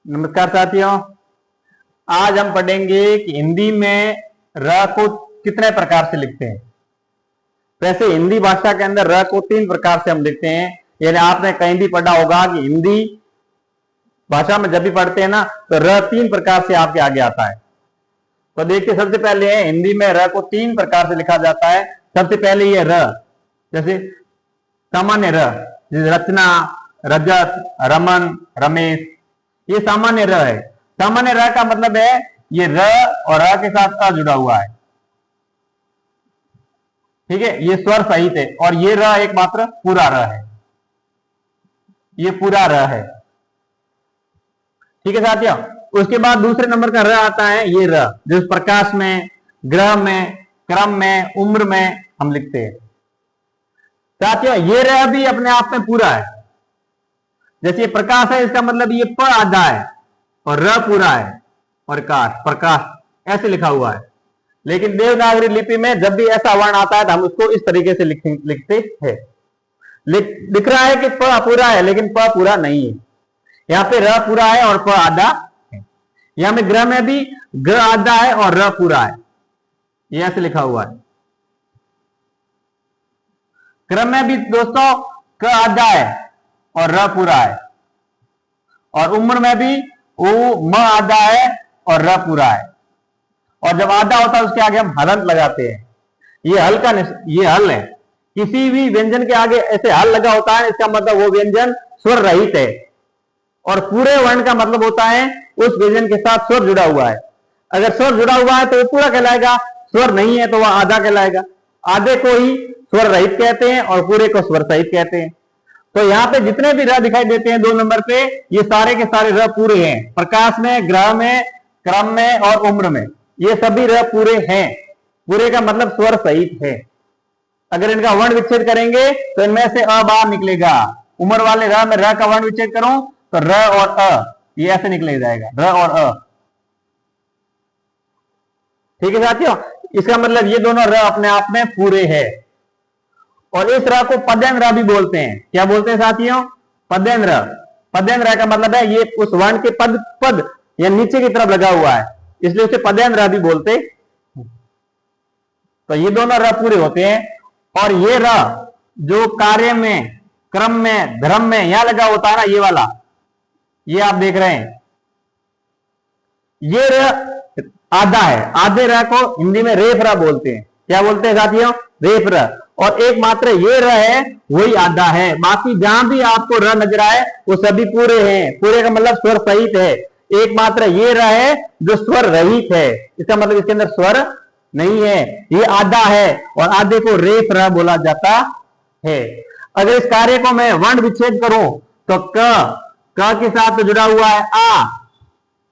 नमस्कार साथियों, आज हम पढ़ेंगे कि हिंदी में र को कितने प्रकार से लिखते हैं। वैसे हिंदी भाषा के अंदर र को 3 प्रकार से हम लिखते हैं। यानी आपने कहीं भी पढ़ा होगा कि हिंदी भाषा में जब भी पढ़ते हैं ना तो र 3 प्रकार से आपके आगे आता है। तो देखिए, सबसे पहले हिंदी में र को 3 प्रकार से लिखा जाता है। सबसे पहले ये र, जैसे सामान्य र, जैसे रचना, रजत, रमन, रमेश, ये सामान्य र है। सामान्य र का मतलब है ये र और अ के साथ अ जुड़ा हुआ है। ठीक है, ये स्वर सहित है। और ये र एकमात्र पूरा र है, ये पूरा र है। ठीक है साथियों, उसके बाद दूसरे नंबर का र आता है ये र, जो प्रकाश में, ग्रह में, क्रम में, उम्र में हम लिखते हैं। साथियों, ये र भी अपने आप में पूरा है। जैसे प्रकाश है, इसका मतलब ये प आधा है और र पूरा है, और प्रकाश ऐसे लिखा हुआ है। लेकिन देवनागरी लिपि में जब भी ऐसा वर्ण आता है तो हम उसको इस तरीके से लिखते हैं। लिख रहा है कि प पूरा है, लेकिन प पूरा नहीं है। यहाँ पे र पूरा है और प आधा है। यहाँ में ग्रह में भी ग आधा है और र पूरा है, ये ऐसे लिखा हुआ है। क्रम में भी दोस्तों क आधा है और र पूरा है। और उम्र में भी उ म आधा है और र पूरा है। और जब आधा होता है उसके आगे हम हलंत लगाते हैं। ये हल है। किसी भी व्यंजन के आगे ऐसे हल लगा होता है, इसका मतलब वो व्यंजन स्वर रहित है। और पूरे वर्ण का मतलब होता है उस व्यंजन के साथ स्वर जुड़ा हुआ है। अगर स्वर जुड़ा हुआ है तो वो पूरा कहलाएगा, स्वर नहीं है तो वह आधा कहलाएगा। आधे को ही स्वर रहित कहते हैं और पूरे को स्वर सहित कहते हैं। तो यहाँ पे जितने भी र दिखाई देते हैं 2 नंबर पे, ये सारे के सारे र पूरे हैं। प्रकाश में, ग्रह में, क्रम में और उम्र में, ये सभी र पूरे हैं। पूरे का मतलब स्वर सहित है। अगर इनका वर्ण विच्छेद करेंगे तो इनमें से अ बाहर निकलेगा। उम्र वाले र में र का वर्ण विच्छेद करूं तो र और अ, ये ऐसे निकले जाएगा, र और अ। ठीक है साथियों, इसका मतलब ये दोनों र अपने आप में पूरे हैं। और इस र को पदेन र भी बोलते हैं। क्या बोलते हैं साथियों? पदेन र। पदेन र का मतलब है ये उस वर्ण के पद या नीचे की तरफ लगा हुआ है, इसलिए उसे पदेन र भी बोलते। तो ये दोनों र पूरे होते हैं। और ये र जो कार्य में, क्रम में, धर्म में यहां लगा होता है ना, ये वाला, ये आप देख रहे हैं, ये र आधा है। आधे र को हिंदी में रेफ र बोलते हैं। क्या बोलते हैं साथियों? रेफ र। और एकमात्र ये र है वही आधा है। बाकी जहां भी आपको र नजर आए वो सभी पूरे हैं। पूरे का मतलब स्वर सहित है। एकमात्र ये र है जो स्वर रहित है, इसका मतलब इसके अंदर स्वर नहीं है, ये आधा है। और आधे को रेफ र बोला जाता है। अगर इस कार्य को मैं वर्ण विच्छेद करूं तो क के साथ तो जुड़ा हुआ है आ,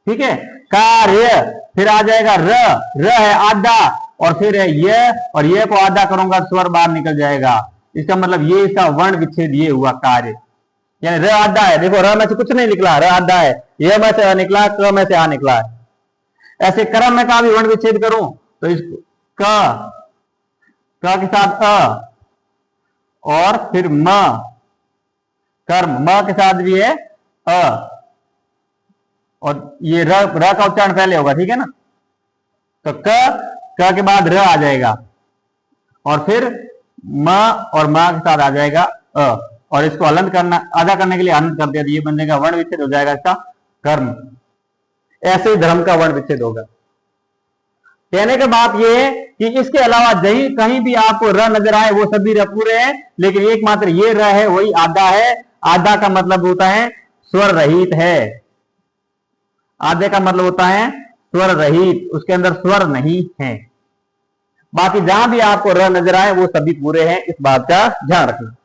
ठीक है, कार्य, फिर आ जाएगा र है आधा, और फिर है ये, और ये को आधा करूंगा स्वर बाहर निकल जाएगा। इसका मतलब ये इसका वर्ण विच्छेद ये हुआ कार्य। यानी र आधा है। देखो, र में से कुछ नहीं निकला, र आधा है, ये में से निकला, क में से आ निकला है। ऐसे क्रम में का भी वर्ण विच्छेद करूं तो इस क के साथ अ, और फिर म, कर्म, म के साथ भी है अ, और ये र का उच्चारण पहले होगा, ठीक है ना। तो क के बाद र आ जाएगा, और फिर म और म के साथ आ जाएगा अ, और इसको हलंत करना, आधा करने के लिए हलंत कर दिया तो ये बनने का वर्ण विच्छेद हो जाएगा इसका कर्म। ऐसे ही धर्म का वर्ण विच्छेद होगा। कहने के बात ये है कि इसके अलावा कहीं भी आपको र नजर आए वो सभी र पूरे हैं, लेकिन एकमात्र ये र है वही आधा है। आधा का मतलब होता है स्वर रहित है। आधे का मतलब होता है स्वर रहित, उसके अंदर स्वर नहीं है। बाकी जहां भी आपको र नजर आए वो सभी पूरे हैं, इस बात का ध्यान रखना।